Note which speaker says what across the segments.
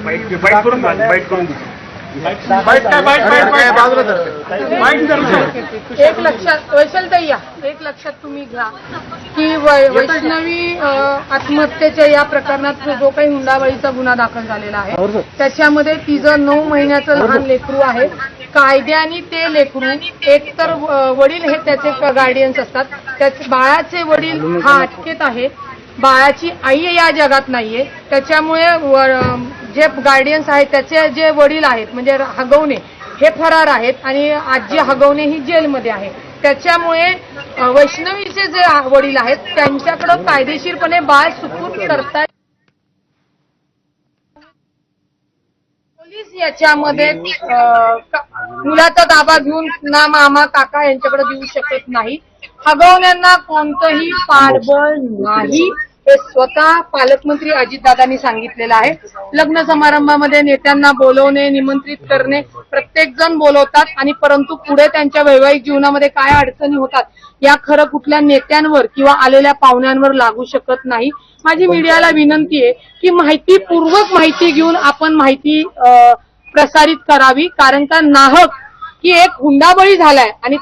Speaker 1: Bite करून
Speaker 2: एक लक्षात वैशालताई या एक लक्षात तुम्ही घ्या की वैष्णवी आत्महत्येच्या या प्रकरणात जो काही हुंडाबळीचा गुन्हा दाखल झालेला आहे त्याच्यामध्ये तिचं 9 महिन्याचं लहान लेकरू आहे. कायद्याने ते लेकरू एक तर वडील हे त्याचे गार्डियन्स असतात, त्याचे बाळाचे वडील हा अटकेत आहे, बाळाची आई या जगात नाहीये. त्याच्यामुळे जे गार्डियन्स आहेत त्याचे जे वडील आहेत म्हणजे हगवणे हे फरार आहेत आणि आजी हगवणे ही जेलमध्ये आहे. त्याच्यामुळे वैष्णवीचे जे वडील आहेत त्यांच्याकडे कायदेशीरपणे बाळ सुपूर्द करतात. पोलीस याच्यामध्ये मुलाचा ताबा घेऊन ना मामा काका यांच्याकडे देऊ शकत नाही. हगवण्यांना कोणतंही पाठबळ नाही हे स्वतः पालकमंत्री अजितदादांनी सांगितलेलं आहे. लग्न समारंभामध्ये नेत्यांना बोलवणे निमंत्रित करणे प्रत्येक जण बोलवतात आणि परंतु पुढे त्यांच्या वैवाहिक जीवनामध्ये काय अडचणी होतात या खरं कुठल्या नेत्यांवर किंवा आलेल्या पाहुण्यांवर लागू शकत नाही. माझी मीडियाला विनंती आहे की माहितीपूर्वक माहिती घेऊन आपण माहिती प्रसारित करावी, कारण का नाहक की एक हुंडाबळी झालाय आणि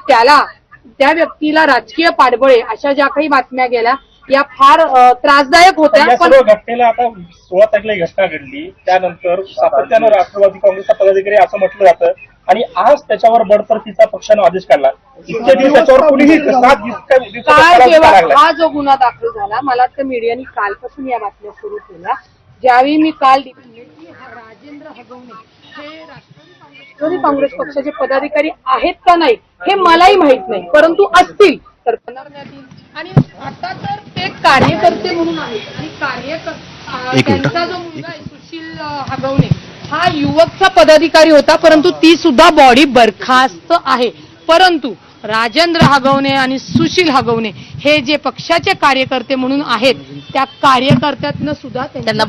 Speaker 2: त्या व्यक्तीला राजकीय पाठबळे अशा ज्या काही बातम्या गेल्या या फार त्रासदायक होत्या.
Speaker 1: पण घटनेला आता 16 तारखेला घटना घडली त्यानंतर सातत्यानं राष्ट्रवादी काँग्रेसचा पदाधिकारी असं म्हटलं जातं आणि आज त्याच्यावर बडतर्फीचा पक्षानं आदेश काढला. इतके दिवस त्याच्यावर कुणीही 7 दिवस
Speaker 2: हा जो गुन्हा दाखल झाला मला तर मीडियाने कालपासून या बातम्या सुरू केल्या. ज्यावेळी मी काल राजेंद्र हगवणे हे राष्ट्रवादी काँग्रेस पक्षाचे पदाधिकारी आहेत का नाही हे मलाही माहित नाही, परंतु असतील तर करण्यात येईल. आणि आता तर ते कार्यकर्ते म्हणून आहेत आणि त्यांचा जो मुलगा आहे सुशील हगवणे हा युवकचा पदाधिकारी होता, परंतु ती सुद्धा बॉडी बरखास्त आहे. परंतु राजेंद्र हगवणे आणि सुशील हगवणे हे जे पक्षाचे कार्यकर्ते म्हणून आहेत त्या कार्यकर्त्यांना सुद्धा त्यांना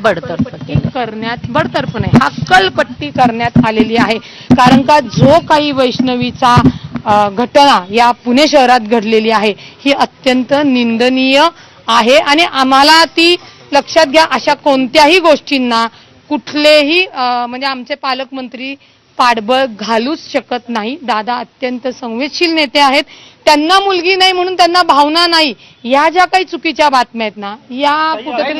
Speaker 2: बडतर्फ नाही हक्कलपट्टी करण्यात आलेली आहे. कारण का जो काही वैष्णवीचा घटना या पुणे शहरात घडलेली आहे ही अत्यंत निंदनीय आहे आणि आम्हाला ती लक्षात घ्या. अशा कोणत्याही गोष्टींना कुठलेही म्हणजे आमचे पालकमंत्री पाठबळ घालूच शकत नाही. दादा अत्यंत संवेदनशील नेते आहेत, त्यांना मुलगी नाही म्हणून त्यांना भावना नाही या ज्या काही चुकीच्या बातम्या आहेत ना या कुठेतरी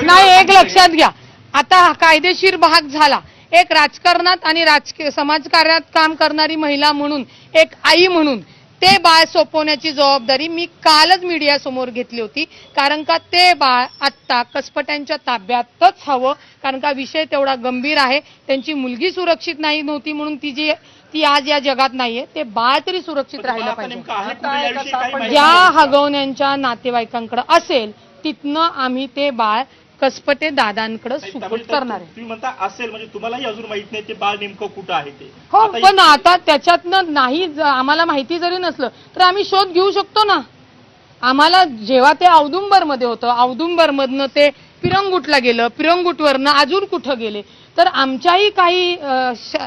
Speaker 2: नाही. एक लक्षात घ्या आता कायदेशीर भाग झाला. एक राजकारणात आणि राजकीय समाजकार्यात काम करणारी महिला म्हणून एक आई म्हणून ते बाळ सोपवण्याची जबाबदारी मी कालच मीडिया समोर घेतली होती. कारण का ते बाळ आत्ता कसपट्यांच्या ताब्यातच हवं, कारण का विषय तेवढा गंभीर आहे. त्यांची मुलगी सुरक्षित नव्हती म्हणून ती आज या जगात नाहीये. ते बाळ तरी सुरक्षित राहिलं पाहिजे. ज्या हगवण्यांच्या नातेवाईकांकडे असेल तिथनं आम्ही ते बाळ कसपटे दादांकडे सुपूर्द करणार आहे.
Speaker 1: तुम्ही म्हणता असेल म्हणजे तुम्हालाही अजून माहित नाही ते बाळ नेमकं कुठं आहे ते.
Speaker 2: हो पण आता त्याच्यातनं नाही आम्हाला माहिती जरी नसलं तर आम्ही शोध घेऊ शकतो ना. आम्हाला जेव्हा ते औदुंबर मध्ये होतं औदुंबर मधनं ते पिरंगुटला गेलं, पिरंगुटवरनं अजून कुठं गेले तर आमच्याही काही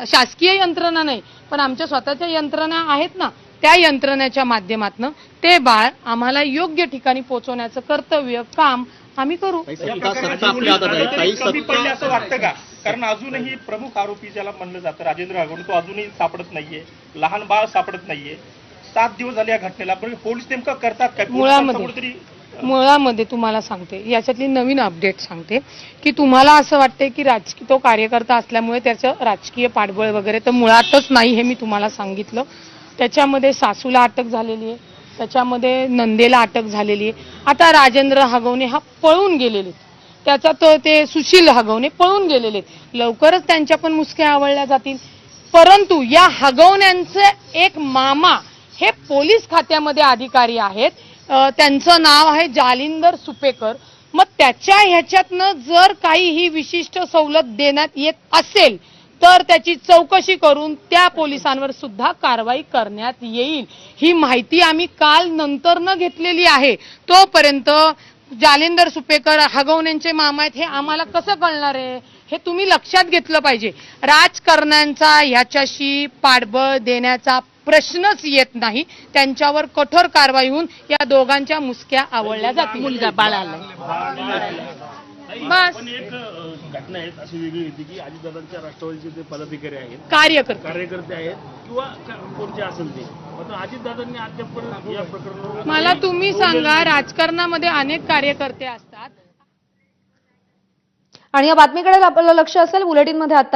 Speaker 2: शासकीय यंत्रणा नाही पण आमच्या स्वतःच्या यंत्रणा आहेत ना. त्या यंत्रणेच्या माध्यमातून ते बाळ आम्हाला योग्य ठिकाणी पोहोचवण्याचं कर्तव्य काम आम्ही करू.
Speaker 1: असं वाटतं का? कारण अजूनही प्रमुख आरोपी ज्याला म्हणलं जातं राजेंद्र हगवणे तो अजूनही सापडत नाहीये, लहान बाळ सापडत नाहीये. 7 दिवस झाले या घटनेला, पण पोलीस नेमकं करतात काय?
Speaker 2: मुळामध्ये तुम्हाला सांगते याच्यातली नवीन अपडेट सांगते की तुम्हाला असं वाटतंय की राजकीय तो कार्यकर्ता असल्यामुळे त्याचं राजकीय पाठबळ वगैरे तर मुळातच नाही हे मी तुम्हाला सांगितलं. त्याच्यामध्ये सासूला अटक झालेली आहे, त्याच्यामध्ये नंदेला अटक झालेली आहे. आता राजेंद्र हगवणे हा पळून गेलेले, त्याचा तो ते सुशील हगवणे पळून गेलेले, लवकरच त्यांच्या पण मुसक्या आवळल्या जातील. परंतु या हगवण्यांचे एक मामा हे पोलीस खात्यामध्ये अधिकारी आहेत, त्यांचं नाव आहे जालिंदर सुपेकर. मग त्याच्या ह्याच्यातनं जर काही ही विशिष्ट सवलत देण्यात येत असेल तर त्याची चौकशी करून त्या पोलिसांवर सुद्धा कारवाई करण्यात येईल. ही माहिती आम्ही काल नंतरनं घेतलेली आहे. तोपर्यंत जालिंदर सुपेकर हगवण्यांचे मामा आहेत हे आम्हाला कसं कळणार आहे हे तुम्ही लक्षात घेतलं पाहिजे. राजकारण्यांचा ह्याच्याशी पाठबळ देण्याचा प्रश्नच येत नाही. त्यांच्यावर कठोर कारवाई होऊन या दोघांच्या मुसक्या आवळल्या जातील. मुलगा बाळाला बस
Speaker 3: पण एक घटना आहे अशी वेगळी होती की अजितदादांच्या राष्ट्रवादीचे जे पदाधिकारी आहेत, कार्यकर्ते आहेत किंवा कोणते असेल ते, मात्र अजितदादांनी अद्याप या प्रकरणावर
Speaker 2: मला तुम्ही सांगा, राजकारणामध्ये अनेक कार्यकर्ते असतात.
Speaker 4: आणि या बातमीकडे आपलं लक्ष असेल बुलेटिनमध्ये आता